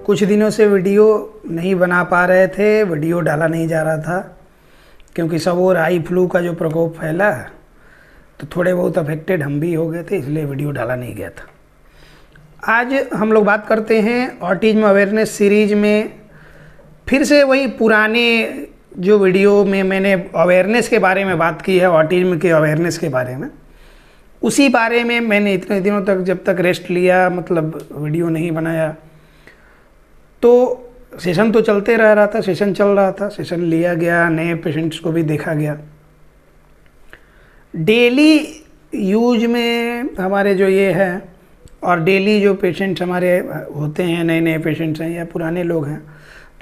कुछ दिनों से वीडियो नहीं बना पा रहे थे, वीडियो डाला नहीं जा रहा था क्योंकि सब और आई फ्लू का जो प्रकोप फैला तो थोड़े बहुत अफेक्टेड हम भी हो गए थे, इसलिए वीडियो डाला नहीं गया था। आज हम लोग बात करते हैं ऑटिज्म अवेयरनेस सीरीज में। फिर से वही पुराने जो वीडियो में मैंने अवेयरनेस के बारे में बात की है, ऑटिज्म के अवेयरनेस के बारे में, उसी बारे में मैंने इतने दिनों तक जब तक रेस्ट लिया, मतलब वीडियो नहीं बनाया, तो सेशन तो चलते रहा था, सेशन चल रहा था, सेशन लिया गया, नए पेशेंट्स को भी देखा गया। डेली यूज में हमारे जो ये है और डेली जो पेशेंट्स हमारे होते हैं, नए नए पेशेंट्स हैं या पुराने लोग हैं,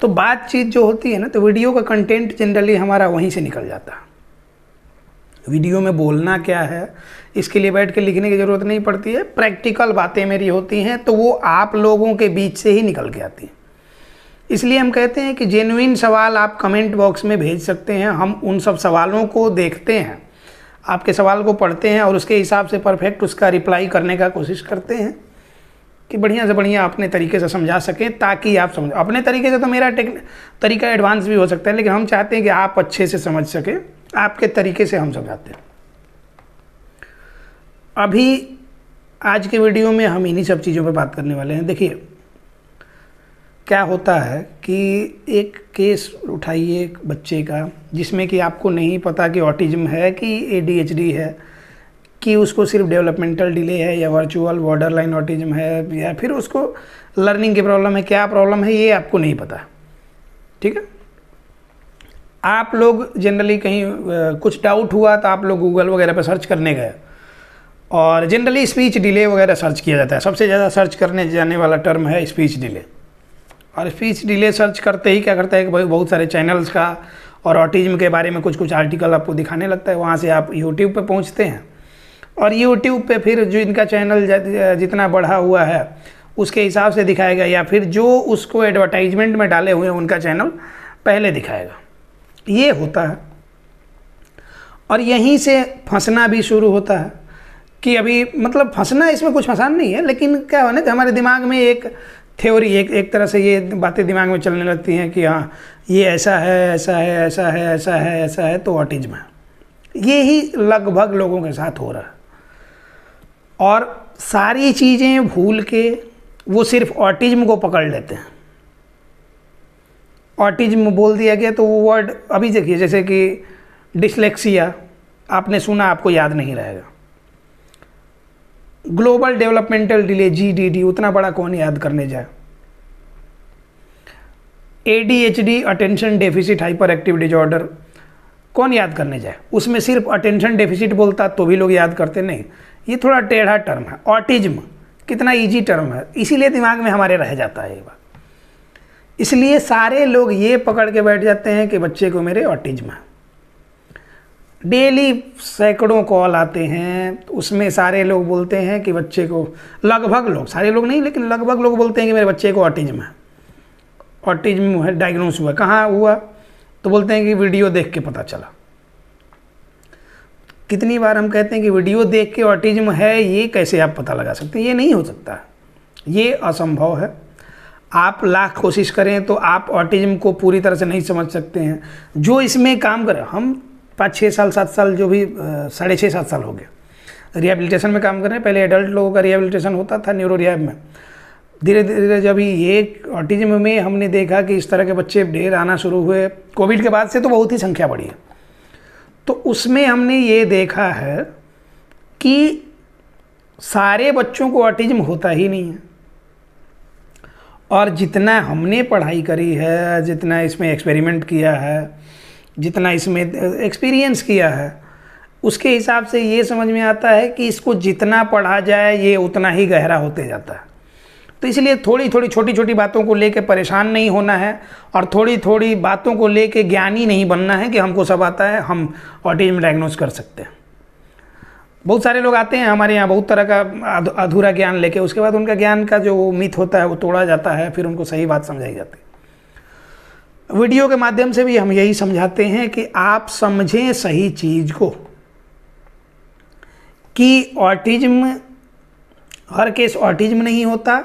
तो बातचीत जो होती है ना, तो वीडियो का कंटेंट जनरली हमारा वहीं से निकल जाता है। वीडियो में बोलना क्या है इसके लिए बैठ के लिखने की ज़रूरत नहीं पड़ती है, प्रैक्टिकल बातें मेरी होती हैं तो वो आप लोगों के बीच से ही निकल के आती हैं। इसलिए हम कहते हैं कि जेन्युइन सवाल आप कमेंट बॉक्स में भेज सकते हैं, हम उन सब सवालों को देखते हैं, आपके सवाल को पढ़ते हैं और उसके हिसाब से परफेक्ट उसका रिप्लाई करने का कोशिश करते हैं कि बढ़िया से बढ़िया अपने तरीके से समझा सकें, ताकि आप समझ। अपने तरीके से तो मेरा तरीका एडवांस भी हो सकता है, लेकिन हम चाहते हैं कि आप अच्छे से समझ सकें, आपके तरीके से हम समझाते हैं। अभी आज के वीडियो में हम इन्हीं सब चीज़ों पे बात करने वाले हैं। देखिए क्या होता है कि एक केस उठाइए एक बच्चे का जिसमें कि आपको नहीं पता कि ऑटिज्म है कि ADHD है, कि उसको सिर्फ डेवलपमेंटल डिले है या वर्चुअल बॉर्डरलाइन ऑटिज्म है या फिर उसको लर्निंग की प्रॉब्लम है, क्या प्रॉब्लम है ये आपको नहीं पता। ठीक है, आप लोग जनरली कहीं कुछ डाउट हुआ तो आप लोग गूगल वगैरह पर सर्च करने गए और जनरली स्पीच डिले वगैरह सर्च किया जाता है। सबसे ज़्यादा सर्च करने जाने वाला टर्म है स्पीच डिले। और स्पीच डिले सर्च करते ही क्या करता है कि बहुत सारे चैनल्स का और ऑटिज्म के बारे में कुछ कुछ आर्टिकल आपको दिखाने लगता है। वहाँ से आप यूट्यूब पे पहुँचते हैं और यूट्यूब पे फिर जो इनका चैनल जितना बढ़ा हुआ है उसके हिसाब से दिखाएगा, या फिर जो उसको एडवर्टाइजमेंट में डाले हुए हैं उनका चैनल पहले दिखाएगा। ये होता है और यहीं से फंसना भी शुरू होता है कि अभी मतलब फंसना इसमें कुछ आसान नहीं है, लेकिन क्या है ना कि हमारे दिमाग में एक थ्योरी, एक तरह से ये बातें दिमाग में चलने लगती हैं कि हाँ ये ऐसा है, ऐसा है, ऐसा है, ऐसा है, ऐसा है, तो ऑटिज्म है। ये ही लगभग लोगों के साथ हो रहा है और सारी चीज़ें भूल के वो सिर्फ ऑटिज्म को पकड़ लेते हैं। ऑटिज्म बोल दिया गया तो वो वर्ड, अभी देखिए जैसे कि डिसलेक्सिया आपने सुना, आपको याद नहीं रहेगा। ग्लोबल डेवलपमेंटल डिले GDD उतना बड़ा कौन याद करने जाए। ADHD attention deficit hyper active disorder कौन याद करने जाए। उसमें सिर्फ अटेंशन डेफिसिट बोलता तो भी लोग याद करते नहीं, ये थोड़ा टेढ़ा टर्म है। ऑटिज्म कितना इजी टर्म है, इसीलिए दिमाग में हमारे रह जाता है ये बात। इसलिए सारे लोग ये पकड़ के बैठ जाते हैं कि बच्चे को मेरे ऑटिज्म है। डेली सैकड़ों कॉल आते हैं, उसमें सारे लोग बोलते हैं कि बच्चे को, लगभग लोग, सारे लोग नहीं लेकिन लगभग लोग बोलते हैं कि मेरे बच्चे को ऑटिज्म है, ऑटिज्म है, डायग्नोस हुआ। कहाँ हुआ तो बोलते हैं कि वीडियो देख के पता चला। कितनी बार हम कहते हैं कि वीडियो देख के ऑटिज्म है, ये कैसे आप पता लगा सकते हैं? ये नहीं हो सकता, ये असंभव है। आप लाख कोशिश करें तो आप ऑटिज्म को पूरी तरह से नहीं समझ सकते हैं। जो इसमें काम कर, हम 5-6 साल 7 साल, जो भी 6.5-7 साल हो गया रिहेबिलिटेशन में काम कर रहे हैं। पहले एडल्ट लोगों का रिहेबिलिटेशन होता था न्यूरो रिहैब में। धीरे धीरे जब ये ऑटिज्म में हमने देखा कि इस तरह के बच्चे ढेर आना शुरू हुए, कोविड के बाद से तो बहुत ही संख्या बढ़ी है, तो उसमें हमने ये देखा है कि सारे बच्चों को ऑटिज्म होता ही नहीं है। और जितना हमने पढ़ाई करी है, जितना इसमें एक्सपेरिमेंट किया है, जितना इसमें एक्सपीरियंस किया है, उसके हिसाब से ये समझ में आता है कि इसको जितना पढ़ा जाए ये उतना ही गहरा होते जाता है। तो इसलिए थोड़ी थोड़ी छोटी छोटी बातों को लेके परेशान नहीं होना है और थोड़ी थोड़ी बातों को लेके ज्ञानी नहीं बनना है कि हमको सब आता है, हम ऑटिज्म डायग्नोस कर सकते हैं। बहुत सारे लोग आते हैं हमारे यहाँ बहुत तरह का अधूरा ज्ञान लेके, उसके बाद उनका ज्ञान का जो मिथ होता है वो तोड़ा जाता है, फिर उनको सही बात समझाई जाती है। वीडियो के माध्यम से भी हम यही समझाते हैं कि आप समझें सही चीज़ को, कि ऑटिज्म, हर केस ऑटिज्म नहीं होता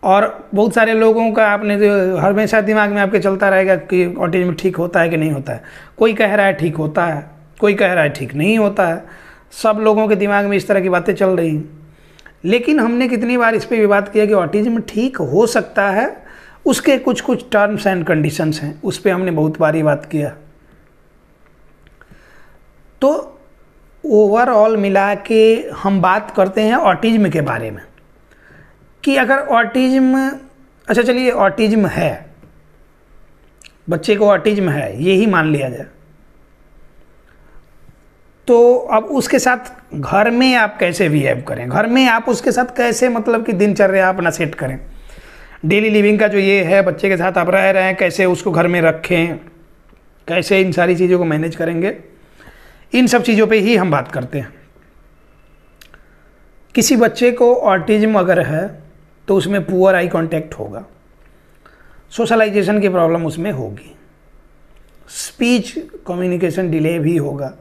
और बहुत सारे लोगों का आपने जो हमेशा दिमाग में आपके चलता रहेगा कि ऑटिज्म ठीक होता है कि नहीं होता है। कोई कह रहा है ठीक होता है, कोई कह रहा है ठीक नहीं होता है। सब लोगों के दिमाग में इस तरह की बातें चल रही हैं। लेकिन हमने कितनी बार इस पर भी बात किया कि ऑटिज्म ठीक हो सकता है, उसके कुछ कुछ टर्म्स एंड कंडीशंस हैं, उस पर हमने बहुत बारी बात किया। तो ओवरऑल मिला के हम बात करते हैं ऑटिज्म के बारे में कि अगर ऑटिज्म, अच्छा चलिए ऑटिज्म है, बच्चे को ऑटिज्म है ये ही मान लिया जाए, तो अब उसके साथ घर में आप कैसे बिहेव करें, घर में आप उसके साथ कैसे मतलब कि दिनचर्या अपना सेट करें, डेली लिविंग का जो ये है, बच्चे के साथ आप रह रहे हैं कैसे उसको घर में रखें, कैसे इन सारी चीज़ों को मैनेज करेंगे, इन सब चीज़ों पे ही हम बात करते हैं। किसी बच्चे को ऑटिज्म अगर है तो उसमें पुअर आई कांटेक्ट होगा, सोशलाइजेशन की प्रॉब्लम उसमें होगी, स्पीच कम्युनिकेशन डिले भी होगा,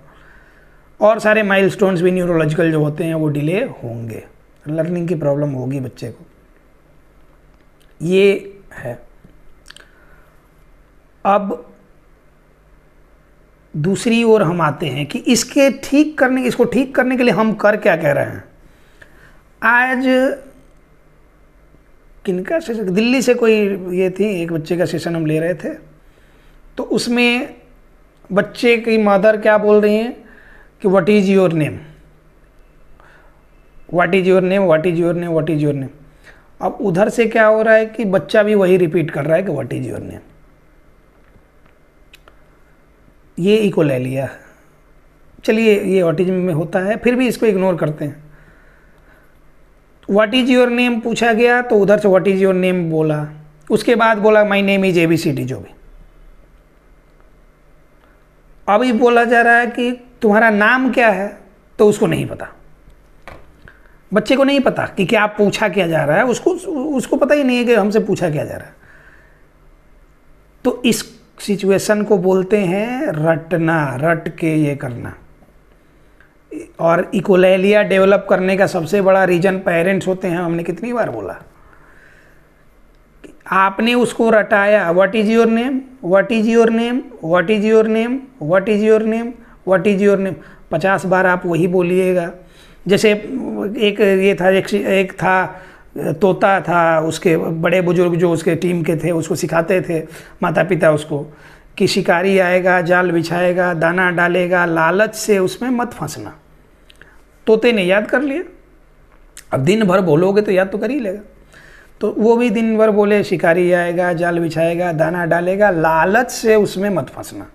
और सारे माइलस्टोन्स भी न्यूरोलॉजिकल जो होते हैं वो डिले होंगे, लर्निंग की प्रॉब्लम होगी बच्चे को, ये है। अब दूसरी ओर हम आते हैं कि इसको ठीक करने के लिए हम कर क्या कह रहे हैं। आज किनका सेशन, दिल्ली से कोई ये थी, एक बच्चे का सेशन हम ले रहे थे, तो उसमें बच्चे की मदर क्या बोल रही हैं कि what is your name, what is your name, what is your name, what is your name. अब उधर से क्या हो रहा है कि बच्चा भी वही रिपीट कर रहा है कि व्हाट इज़ योर नेम। ये इको ले लिया है। चलिए ये ऑटिज्म में होता है, फिर भी इसको इग्नोर करते हैं। व्हाट इज़ योर नेम पूछा गया तो उधर से व्हाट इज़ योर नेम बोला, उसके बाद बोला माई नेम इज ABCD जो भी। अभी बोला जा रहा है कि तुम्हारा नाम क्या है, तो उसको नहीं पता, बच्चे को नहीं पता कि क्या पूछा क्या जा रहा है, उसको पता ही नहीं है कि हमसे पूछा क्या जा रहा है। तो इस सिचुएशन को बोलते हैं रटना, रट के ये करना। और इकोलेलिया डेवलप करने का सबसे बड़ा रीजन पेरेंट्स होते हैं। हमने कितनी बार बोला, आपने उसको रटाया, what is your name, what is your name, what is your name, what is your name, what is your name, 50 बार आप वही बोलिएगा। जैसे एक ये था, एक था तोता था, उसके बड़े बुजुर्ग जो उसके टीम के थे उसको सिखाते थे माता पिता उसको कि शिकारी आएगा, जाल बिछाएगा, दाना डालेगा, लालच से उसमें मत फंसना। तोते ने याद कर लिया, अब दिन भर बोलोगे तो याद तो कर ही लेगा। तो वो भी दिन भर बोले शिकारी आएगा, जाल बिछाएगा, दाना डालेगा, लालच से उसमें मत फंसना।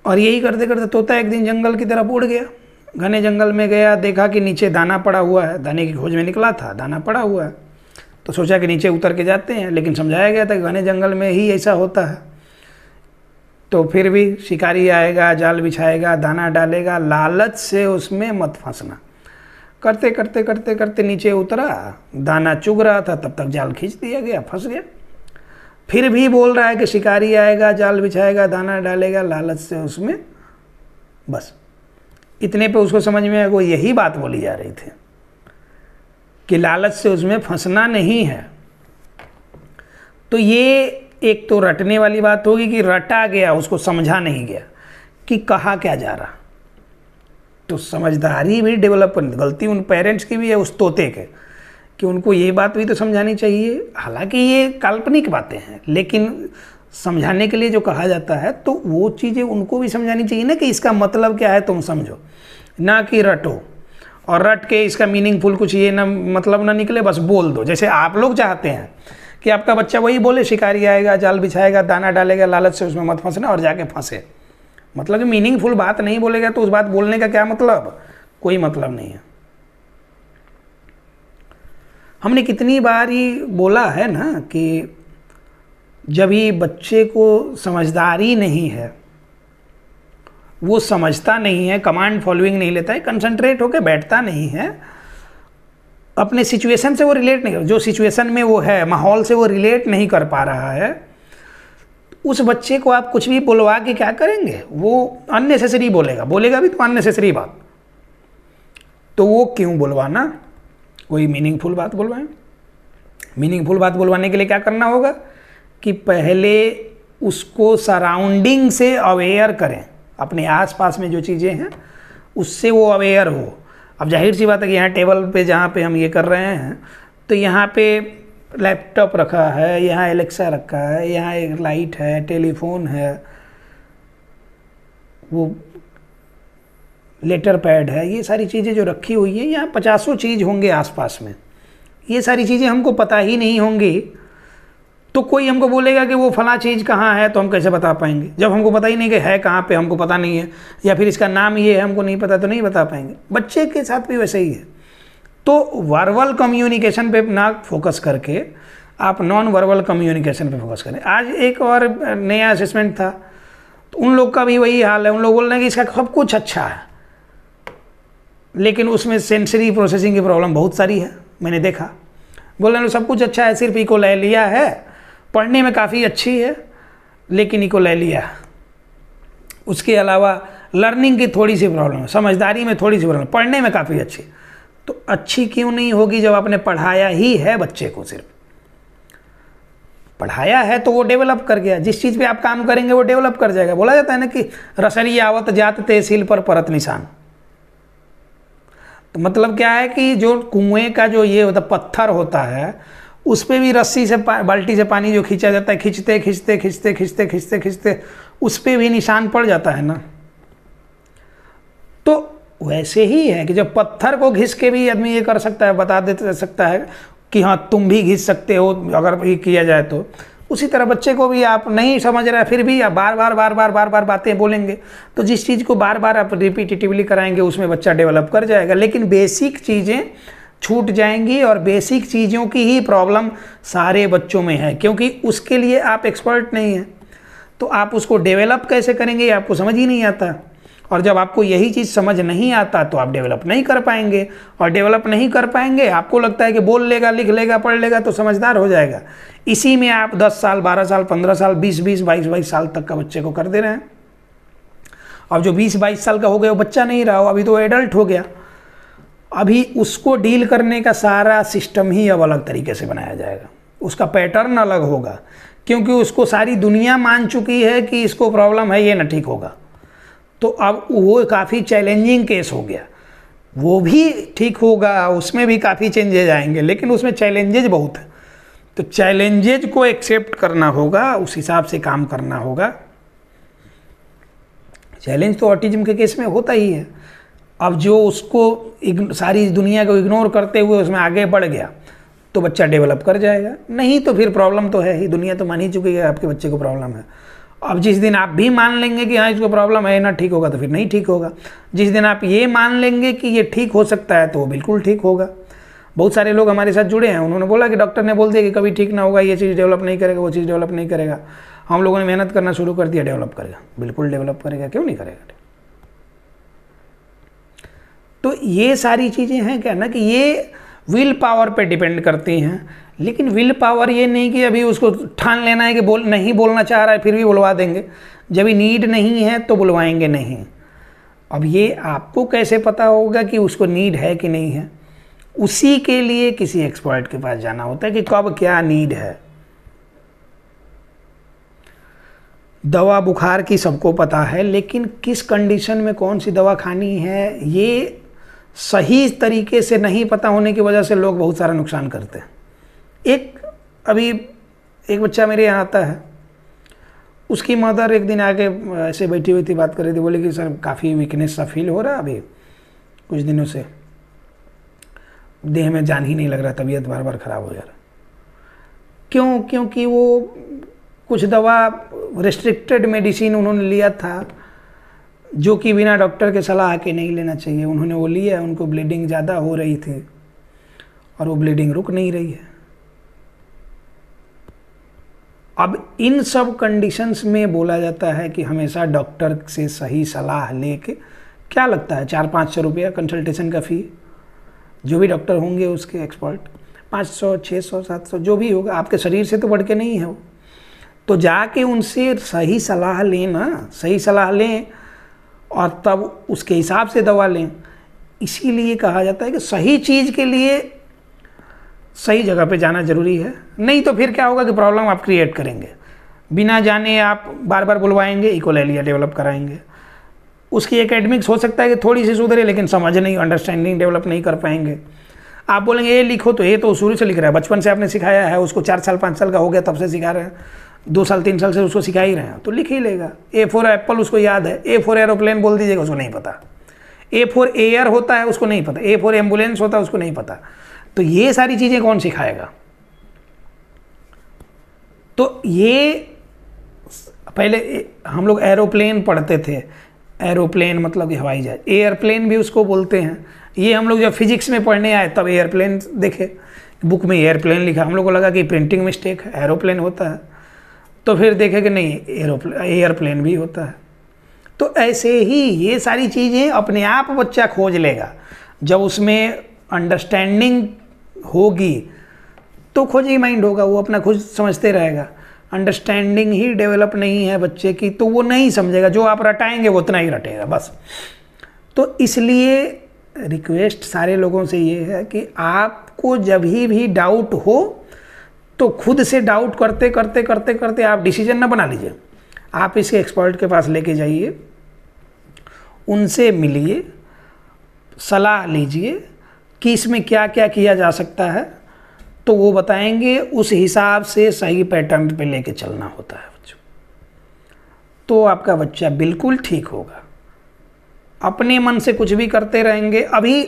और यही करते करते तोता एक दिन जंगल की तरफ उड़ गया, घने जंगल में गया, देखा कि नीचे दाना पड़ा हुआ है, दाने की खोज में निकला था, दाना पड़ा हुआ है, तो सोचा कि नीचे उतर के जाते हैं, लेकिन समझाया गया था कि घने जंगल में ही ऐसा होता है। तो फिर भी शिकारी आएगा, जाल बिछाएगा, दाना डालेगा, लालच से उसमें मत फंसना। करते करते करते करते नीचे उतरा, दाना चुग रहा था, तब तक जाल खींच दिया गया, फंस गया। फिर भी बोल रहा है कि शिकारी आएगा, जाल बिछाएगा, दाना डालेगा, लालच से उसमें, बस इतने पे उसको समझ में आया वो यही बात बोली जा रही थी कि लालच से उसमें फंसना नहीं है। तो ये एक तो रटने वाली बात होगी कि रटा गया, उसको समझा नहीं गया कि कहा क्या जा रहा। तो समझदारी भी डेवलप करनी, गलती उन पेरेंट्स की भी है उस तोते के कि उनको ये बात भी तो समझानी चाहिए। हालांकि ये काल्पनिक बातें हैं, लेकिन समझाने के लिए जो कहा जाता है तो वो चीज़ें उनको भी समझानी चाहिए ना कि इसका मतलब क्या है तुम समझो, ना कि रटो और रट के इसका मीनिंगफुल कुछ ये ना मतलब ना निकले, बस बोल दो। जैसे आप लोग चाहते हैं कि आपका बच्चा वही बोले शिकारी आएगा, जाल बिछाएगा, दाना डालेगा, लालच से उसमें मत फंसना, और जाके फंसे। मतलब कि मीनिंगफुल बात नहीं बोलेगा तो उस बात बोलने का क्या मतलब, कोई मतलब नहीं है। हमने कितनी बार ही बोला है ना कि जब ये बच्चे को समझदारी नहीं है, वो समझता नहीं है, कमांड फॉलोइंग नहीं लेता है, कंसंट्रेट होकर बैठता नहीं है, अपने सिचुएशन से वो रिलेट नहीं कर, जो सिचुएशन में वो है माहौल से वो रिलेट नहीं कर पा रहा है, उस बच्चे को आप कुछ भी बुलवा के क्या करेंगे, वो अननेसेसरी बोलेगा भी तो अननेसेसरी बात। तो वो क्यों बुलवाना, कोई मीनिंगफुल बात बुलवाएं। मीनिंगफुल बात बुलवाने के लिए क्या करना होगा कि पहले उसको सराउंडिंग से अवेयर करें, अपने आसपास में जो चीज़ें हैं उससे वो अवेयर हो। अब जाहिर सी बात है कि यहाँ टेबल पे जहाँ पे हम ये कर रहे हैं तो यहाँ पे लैपटॉप रखा है, यहाँ एलेक्सा रखा है, यहाँ एक लाइट है, टेलीफोन है, वो लेटर पैड है, ये सारी चीज़ें जो रखी हुई है, यहाँ 50 चीज़ होंगे आसपास में, ये सारी चीज़ें हमको पता ही नहीं होंगी तो कोई हमको बोलेगा कि वो फला चीज़ कहाँ है तो हम कैसे बता पाएंगे, जब हमको पता ही नहीं कि है कहाँ पे, हमको पता नहीं है, या फिर इसका नाम ये है हमको नहीं पता तो नहीं बता पाएंगे। बच्चे के साथ भी वैसे ही है। तो वर्बल कम्युनिकेशन पे ना फोकस करके आप नॉन वर्बल कम्युनिकेशन पे फोकस करें। आज एक और नया असेसमेंट था तो उन लोग का भी वही हाल है, उन लोग बोल रहे हैं कि इसका सब कुछ अच्छा है लेकिन उसमें सेंसरी प्रोसेसिंग की प्रॉब्लम बहुत सारी है। मैंने देखा, बोल रहे हैं सब कुछ अच्छा है, सिर्फ इकोलैलिया है, पढ़ने में काफ़ी अच्छी है लेकिन इकोलैलिया, उसके अलावा लर्निंग की थोड़ी सी प्रॉब्लम है, समझदारी में थोड़ी सी प्रॉब्लम, पढ़ने में काफ़ी अच्छी। तो अच्छी क्यों नहीं होगी जब आपने पढ़ाया ही है बच्चे को, सिर्फ पढ़ाया है तो वो डेवलप कर गया, जिस चीज़ पे आप काम करेंगे वो डेवलप कर जाएगा। बोला जाता है ना कि रसरी आवत जात तहसील पर परत निशान। तो मतलब क्या है कि जो कुएं का जो ये होता पत्थर होता है उस पर भी रस्सी से बाल्टी से पानी जो खींचा जाता है, खींचते खींचते खींचते खींचते खींचते खींचते उस पर भी निशान पड़ जाता है ना। तो वैसे ही है कि जब पत्थर को घिस के भी आदमी ये कर सकता है, बता दे सकता है कि हाँ तुम भी घिस सकते हो अगर ये किया जाए तो, उसी तरह बच्चे को भी आप नहीं समझ रहे फिर भी आप बार बार बातें बोलेंगे तो जिस चीज़ को बार बार आप रिपीटेटिवली कराएंगे उसमें बच्चा डेवलप कर जाएगा। लेकिन बेसिक चीज़ें छूट जाएंगी और बेसिक चीज़ों की ही प्रॉब्लम सारे बच्चों में है क्योंकि उसके लिए आप एक्सपर्ट नहीं हैं। तो आप उसको डेवलप कैसे करेंगे ये आपको समझ ही नहीं आता, और जब आपको यही चीज़ समझ नहीं आता तो आप डेवलप नहीं कर पाएंगे, और डेवलप नहीं कर पाएंगे आपको लगता है कि बोल लेगा, लिख लेगा, पढ़ लेगा तो समझदार हो जाएगा। इसी में आप 10 साल 12 साल 15 साल 20 22 साल तक का बच्चे को कर दे रहे हैं। अब जो 20-22 साल का हो गया वो बच्चा नहीं रहा, अभी तो एडल्ट हो गया। अभी उसको डील करने का सारा सिस्टम ही अब अलग तरीके से बनाया जाएगा, उसका पैटर्न अलग होगा क्योंकि उसको सारी दुनिया मान चुकी है कि इसको प्रॉब्लम है, ये ना ठीक होगा। तो अब वो काफ़ी चैलेंजिंग केस हो गया, वो भी ठीक होगा, उसमें भी काफ़ी चेंजेज आएंगे लेकिन उसमें चैलेंजेज बहुत है। तो चैलेंजेज को एक्सेप्ट करना होगा, उस हिसाब से काम करना होगा। चैलेंज तो ऑटिज्म के केस में होता ही है। अब जो उसको सारी दुनिया को इग्नोर करते हुए उसमें आगे बढ़ गया तो बच्चा डेवलप कर जाएगा, नहीं तो फिर प्रॉब्लम तो है ही, दुनिया तो मान ही चुकी है आपके बच्चे को प्रॉब्लम है। अब जिस दिन आप भी मान लेंगे कि हाँ इसको प्रॉब्लम है ना ठीक होगा तो फिर नहीं ठीक होगा, जिस दिन आप ये मान लेंगे कि ये ठीक हो सकता है तो वो बिल्कुल ठीक होगा। बहुत सारे लोग हमारे साथ जुड़े हैं, उन्होंने बोला कि डॉक्टर ने बोल दिया कि कभी ठीक ना होगा, ये चीज़ डेवलप नहीं करेगा, वो चीज़ डेवलप नहीं करेगा। हम लोगों ने मेहनत करना शुरू कर दिया, डेवलप करेगा, बिल्कुल डेवलप करेगा, क्यों नहीं करेगा। तो ये सारी चीज़ें हैं क्या ना कि ये विल पावर पे डिपेंड करती हैं, लेकिन विल पावर ये नहीं कि अभी उसको ठान लेना है कि नहीं बोलना चाह रहा है फिर भी बुलवा देंगे, जब भी नीड नहीं है तो बुलवाएंगे नहीं। अब ये आपको कैसे पता होगा कि उसको नीड है कि नहीं है, उसी के लिए किसी एक्सपर्ट के पास जाना होता है कि कब क्या नीड है। दवा बुखार की सबको पता है, लेकिन किस कंडीशन में कौन सी दवा खानी है ये सही तरीके से नहीं पता होने की वजह से लोग बहुत सारा नुकसान करते हैं। अभी एक बच्चा मेरे यहाँ आता है, उसकी मदर एक दिन आके ऐसे बैठी हुई थी, बात कर रही थी, बोले कि सर काफ़ी वीकनेस सा फील हो रहा है अभी कुछ दिनों से, देह में जान ही नहीं लग रहा, तबीयत बार बार ख़राब हो जा रहा। क्यों? क्योंकि वो कुछ दवा रेस्ट्रिक्टेड मेडिसिन उन्होंने लिया था जो कि बिना डॉक्टर के सलाह के नहीं लेना चाहिए, उन्होंने वो लिया, उनको ब्लीडिंग ज़्यादा हो रही थी और वो ब्लीडिंग रुक नहीं रही है। अब इन सब कंडीशंस में बोला जाता है कि हमेशा डॉक्टर से सही सलाह लेके, क्या लगता है 400-500 रुपया कंसल्टेशन का फ़ी, जो भी डॉक्टर होंगे उसके एक्सपर्ट 500 600 700 जो भी होगा, आपके शरीर से तो बढ़ के नहीं है वो। तो जाके उनसे सही सलाह लें ना, सही सलाह लें और तब उसके हिसाब से दवा लें। इसीलिए कहा जाता है कि सही चीज़ के लिए सही जगह पे जाना ज़रूरी है, नहीं तो फिर क्या होगा कि प्रॉब्लम आप क्रिएट करेंगे। बिना जाने आप बार बार बुलवाएंगे, इकोलेलिया डेवलप कराएंगे। उसकी एकेडमिक्स हो सकता है कि थोड़ी सी सुधरे, लेकिन समझ नहीं, अंडरस्टैंडिंग डेवलप नहीं कर पाएंगे। आप बोलेंगे ये लिखो, तो ये तो शुरू से लिख रहा है, बचपन से आपने सिखाया है उसको, 4 साल 5 साल का हो गया तब से सिखा रहे हैं, 2 साल 3 साल से उसको सिखा ही रहे हैं, तो लिख ही लेगा। ए फॉर एप्पल उसको याद है, ए फॉर एरोप्लेन बोल दीजिएगा, उसको नहीं पता। ए फॉर एयर होता है, उसको नहीं पता। ए फॉर एम्बुलेंस होता है, उसको नहीं पता। तो ये सारी चीज़ें कौन सिखाएगा? तो ये पहले हम लोग एरोप्लेन पढ़ते थे, एरोप्लेन मतलब कि हवाई जहाज, एयरप्लेन भी उसको बोलते हैं। ये हम लोग जब फिजिक्स में पढ़ने आए तब एयरप्लेन देखे, बुक में एयरप्लेन लिखा, हम लोग को लगा कि प्रिंटिंग मिस्टेक है, एरोप्लेन होता है। तो फिर देखे कि नहीं, एयरप्लेन भी होता है। तो ऐसे ही ये सारी चीज़ें अपने आप बच्चा खोज लेगा, जब उसमें अंडरस्टैंडिंग होगी तो खोज ही माइंड होगा, वो अपना खुद समझते रहेगा। अंडरस्टैंडिंग ही डेवलप नहीं है बच्चे की तो वो नहीं समझेगा, जो आप रटाएंगे वो उतना ही रटेगा बस। तो इसलिए रिक्वेस्ट सारे लोगों से ये है कि आपको जब भी डाउट हो तो खुद से डाउट करते करते करते करते आप डिसीजन ना बना लीजिए, आप इसे एक्सपर्ट के पास लेके जाइए, उनसे मिलिए, सलाह लीजिए कि इसमें क्या क्या किया जा सकता है, तो वो बताएंगे। उस हिसाब से सही पैटर्न पे लेके चलना होता है बच्चों, तो आपका बच्चा बिल्कुल ठीक होगा। अपने मन से कुछ भी करते रहेंगे, अभी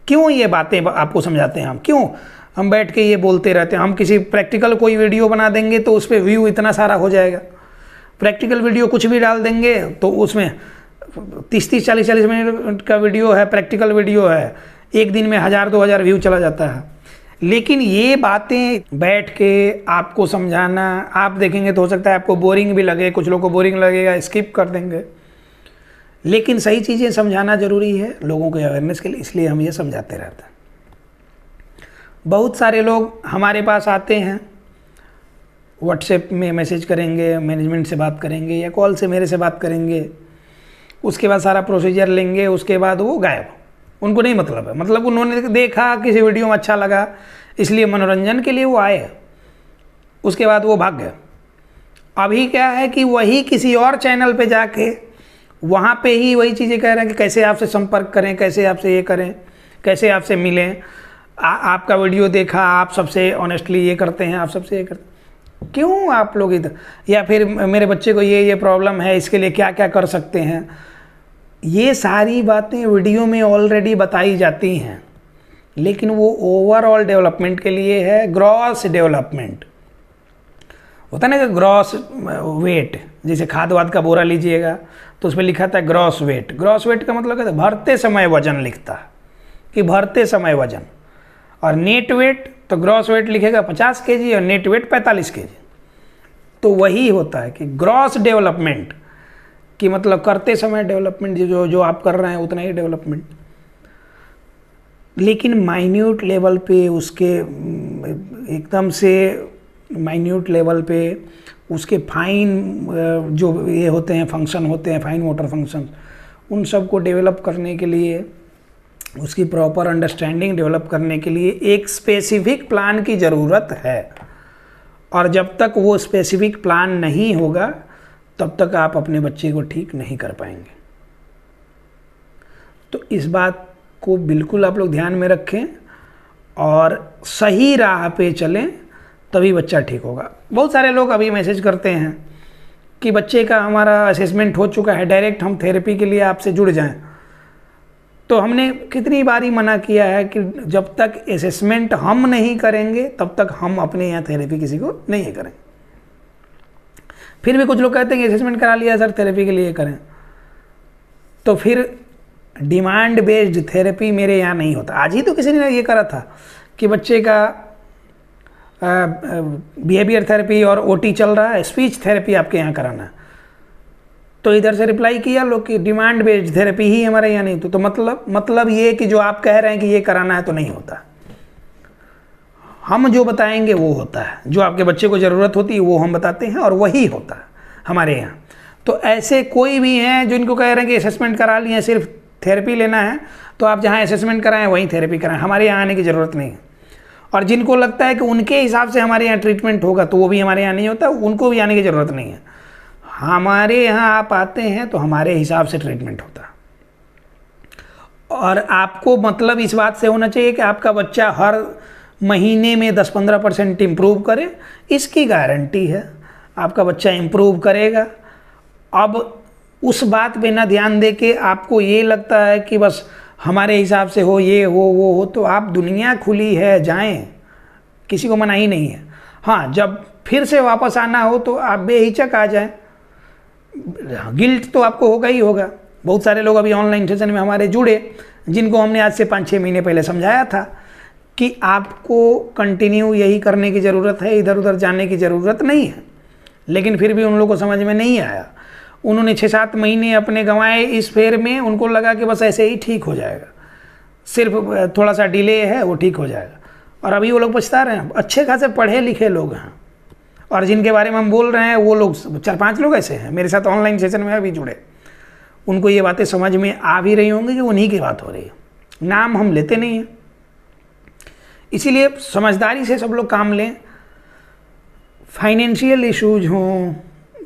क्यों ये बातें आपको समझाते हैं क्यों हम बैठ के ये बोलते रहते हैं? हम किसी प्रैक्टिकल कोई वीडियो बना देंगे तो उस पर व्यू इतना सारा हो जाएगा, प्रैक्टिकल वीडियो कुछ भी डाल देंगे तो उसमें 30-30 40-40 मिनट का वीडियो है, प्रैक्टिकल वीडियो है, एक दिन में 1000-2000 व्यू चला जाता है। लेकिन ये बातें बैठ के आपको समझाना, आप देखेंगे तो हो सकता है आपको बोरिंग भी लगे, कुछ लोगों को बोरिंग लगेगा, स्किप कर देंगे, लेकिन सही चीज़ें समझाना ज़रूरी है लोगों के अवेयरनेस के लिए, इसलिए हम ये समझाते रहते हैं। बहुत सारे लोग हमारे पास आते हैं, व्हाट्सएप में मैसेज करेंगे, मैनेजमेंट से बात करेंगे या कॉल से मेरे से बात करेंगे, उसके बाद सारा प्रोसीजर लेंगे, उसके बाद वो गायब, उनको नहीं मतलब है, मतलब उन्होंने देखा किसी वीडियो में अच्छा लगा इसलिए मनोरंजन के लिए वो आए, उसके बाद वो भाग गए। अभी क्या है कि वही किसी और चैनल पे जाके वहाँ पे ही वही चीज़ें कह रहे हैं कि कैसे आपसे संपर्क करें, कैसे आपसे ये करें, कैसे आपसे मिलें, आपका वीडियो देखा, आप सबसे ऑनेस्टली ये करते हैं, आप सबसे ये करते हैं, क्यों आप लोग इधर, या फिर मेरे बच्चे को ये प्रॉब्लम है, इसके लिए क्या क्या कर सकते हैं। ये सारी बातें वीडियो में ऑलरेडी बताई जाती हैं, लेकिन वो ओवरऑल डेवलपमेंट के लिए है, ग्रॉस डेवलपमेंट होता है ना, ग्रॉस वेट, जैसे खाद वाद का बोरा लीजिएगा तो उस पर लिखा था ग्रॉस वेट। ग्रॉस वेट का मतलब क्या था? भरते समय वजन लिखता है कि भरते समय वजन, और नेट वेट तो ग्रॉस वेट लिखेगा 50 kg और नेट वेट 45 kg। तो वही होता है कि ग्रॉस डेवलपमेंट कि मतलब करते समय डेवलपमेंट, जो आप कर रहे हैं उतना ही डेवलपमेंट, लेकिन माइन्यूट लेवल पे उसके एकदम से माइन्यूट लेवल पे उसके फाइन जो ये होते हैं फंक्शन होते हैं, फाइन मोटर फंक्शन, उन सब को डेवलप करने के लिए, उसकी प्रॉपर अंडरस्टैंडिंग डेवलप करने के लिए एक स्पेसिफिक प्लान की ज़रूरत है। और जब तक वो स्पेसिफिक प्लान नहीं होगा तब तक आप अपने बच्चे को ठीक नहीं कर पाएंगे। तो इस बात को बिल्कुल आप लोग ध्यान में रखें और सही राह पे चलें, तभी बच्चा ठीक होगा। बहुत सारे लोग अभी मैसेज करते हैं कि बच्चे का हमारा असेसमेंट हो चुका है, डायरेक्ट हम थेरेपी के लिए आपसे जुड़ जाएं। तो हमने कितनी बारी मना किया है कि जब तक असेसमेंट हम नहीं करेंगे तब तक हम अपने यहाँ थेरेपी किसी को नहीं करें। फिर भी कुछ लोग कहते हैं कि असेसमेंट करा लिया सर, थेरेपी के लिए करें। तो फिर डिमांड बेस्ड थेरेपी मेरे यहाँ नहीं होता। आज ही तो किसी ने ये करा था कि बच्चे का बिहेवियर थेरेपी और ओटी चल रहा है, स्पीच थेरेपी आपके यहाँ कराना है। तो इधर से रिप्लाई किया लोग कि डिमांड बेस्ड थेरेपी ही हमारे यहाँ नहीं। तो मतलब ये कि जो आप कह रहे हैं कि ये कराना है तो नहीं होता। हम जो बताएंगे वो होता है, जो आपके बच्चे को ज़रूरत होती है वो हम बताते हैं और वही होता है हमारे यहाँ। तो ऐसे कोई भी हैं जो इनको कह रहे हैं कि असेसमेंट करा लिए, सिर्फ थेरेपी लेना है, तो आप जहाँ असेसमेंट कराएं वहीं थेरेपी कराएं, हमारे यहाँ आने की ज़रूरत नहीं है। और जिनको लगता है कि उनके हिसाब से हमारे यहाँ ट्रीटमेंट होगा तो वो भी हमारे यहाँ नहीं होता, उनको भी आने की ज़रूरत नहीं है। हमारे यहाँ आप आते हैं तो हमारे हिसाब से ट्रीटमेंट होता है। और आपको मतलब इस बात से होना चाहिए कि आपका बच्चा हर महीने में 10-15% इम्प्रूव करे, इसकी गारंटी है आपका बच्चा इम्प्रूव करेगा। अब उस बात पे ना ध्यान दे के आपको ये लगता है कि बस हमारे हिसाब से हो, ये हो वो हो, तो आप दुनिया खुली है, जाएं, किसी को मना ही नहीं है। हाँ, जब फिर से वापस आना हो तो आप बेहिचक आ जाएं। गिल्ट तो आपको होगा ही होगा। बहुत सारे लोग अभी ऑनलाइन सेशन में हमारे जुड़े, जिनको हमने आज से 5-6 महीने पहले समझाया था कि आपको कंटिन्यू यही करने की ज़रूरत है, इधर उधर जाने की ज़रूरत नहीं है। लेकिन फिर भी उन लोगों को समझ में नहीं आया। उन्होंने 6-7 महीने अपने गंवाए इस फेर में, उनको लगा कि बस ऐसे ही ठीक हो जाएगा, सिर्फ थोड़ा सा डिले है वो ठीक हो जाएगा। और अभी वो लोग पछता रहे हैं। अच्छे खासे पढ़े लिखे लोग हैं, और जिनके बारे में हम बोल रहे हैं वो लोग 4-5 लोग ऐसे हैं मेरे साथ ऑनलाइन सेशन में अभी जुड़े, उनको ये बातें समझ में आ भी रही होंगी कि उन्हीं की बात हो रही है। नाम हम लेते नहीं हैं, इसीलिए समझदारी से सब लोग काम लें। फाइनेंशियल इश्यूज हों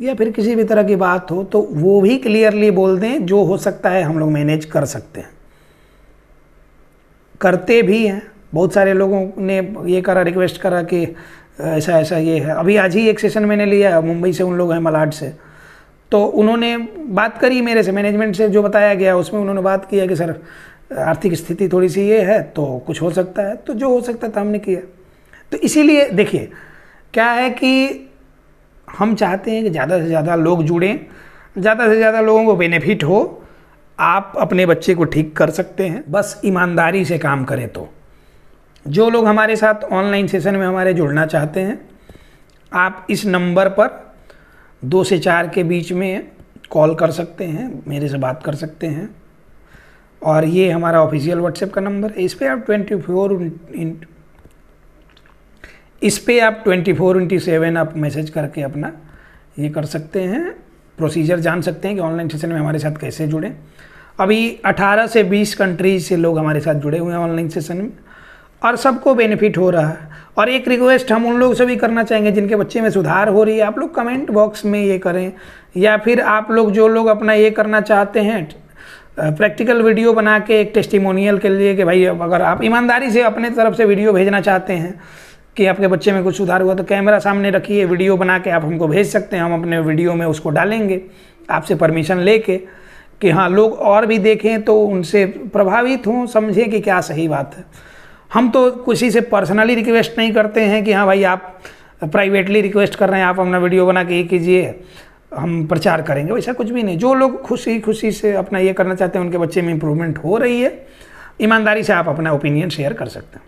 या फिर किसी भी तरह की बात हो तो वो भी क्लियरली बोल दें, जो हो सकता है हम लोग मैनेज कर सकते हैं, करते भी हैं। बहुत सारे लोगों ने ये करा, रिक्वेस्ट करा कि ऐसा ऐसा ये है। अभी आज ही एक सेशन मैंने लिया, मुंबई से उन लोग हैं, मलाड से, तो उन्होंने बात करी मेरे से, मैनेजमेंट से जो बताया गया उसमें उन्होंने बात किया कि सर आर्थिक स्थिति थोड़ी सी ये है तो कुछ हो सकता है, तो जो हो सकता था हमने किया। तो इसीलिए देखिए क्या है कि हम चाहते हैं कि ज़्यादा से ज़्यादा लोग जुड़ें, ज़्यादा से ज़्यादा लोगों को बेनिफिट हो। आप अपने बच्चे को ठीक कर सकते हैं, बस ईमानदारी से काम करें। तो जो लोग हमारे साथ ऑनलाइन सेशन में हमारे जुड़ना चाहते हैं, आप इस नंबर पर 2 से 4 के बीच में कॉल कर सकते हैं, मेरे से बात कर सकते हैं। और ये हमारा ऑफिशियल व्हाट्सएप का नंबर है। इस पर आप 24/7 आप मैसेज करके अपना ये कर सकते हैं, प्रोसीजर जान सकते हैं कि ऑनलाइन सेशन में हमारे साथ कैसे जुड़ें। अभी 18 से 20 कंट्रीज से लोग हमारे साथ जुड़े हुए हैं ऑनलाइन सेशन में, और सबको बेनिफिट हो रहा है। और एक रिक्वेस्ट हम उन लोगों से भी करना चाहेंगे जिनके बच्चे में सुधार हो रही है, आप लोग कमेंट बॉक्स में ये करें, या फिर आप लोग जो लोग अपना ये करना चाहते हैं प्रैक्टिकल वीडियो बना के एक टेस्टिमोनियल के लिए कि भाई अगर आप ईमानदारी से अपने तरफ से वीडियो भेजना चाहते हैं कि आपके बच्चे में कुछ सुधार हुआ, तो कैमरा सामने रखिए, वीडियो बना के आप हमको भेज सकते हैं। हम अपने वीडियो में उसको डालेंगे आपसे परमिशन लेके कि हाँ लोग और भी देखें तो उनसे प्रभावित हों, समझें कि क्या सही बात है। हम तो किसी से पर्सनली रिक्वेस्ट नहीं करते हैं कि हाँ भाई आप प्राइवेटली रिक्वेस्ट कर रहे हैं, आप अपना वीडियो बना के ये कीजिए, हम प्रचार करेंगे, वैसा कुछ भी नहीं। जो लोग खुशी से अपना ये करना चाहते हैं, उनके बच्चे में इम्प्रूवमेंट हो रही है, ईमानदारी से आप अपना ओपिनियन शेयर कर सकते हैं।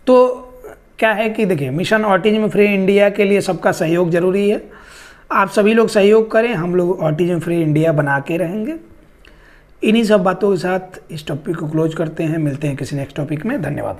तो क्या है कि देखिए, मिशन ऑटिज्म फ्री इंडिया के लिए सबका सहयोग जरूरी है। आप सभी लोग सहयोग करें, हम लोग ऑटिज्म फ्री इंडिया बना के रहेंगे। इन्हीं सब बातों के साथ इस टॉपिक को क्लोज करते हैं। मिलते हैं किसी नेक्स्ट टॉपिक में। धन्यवाद।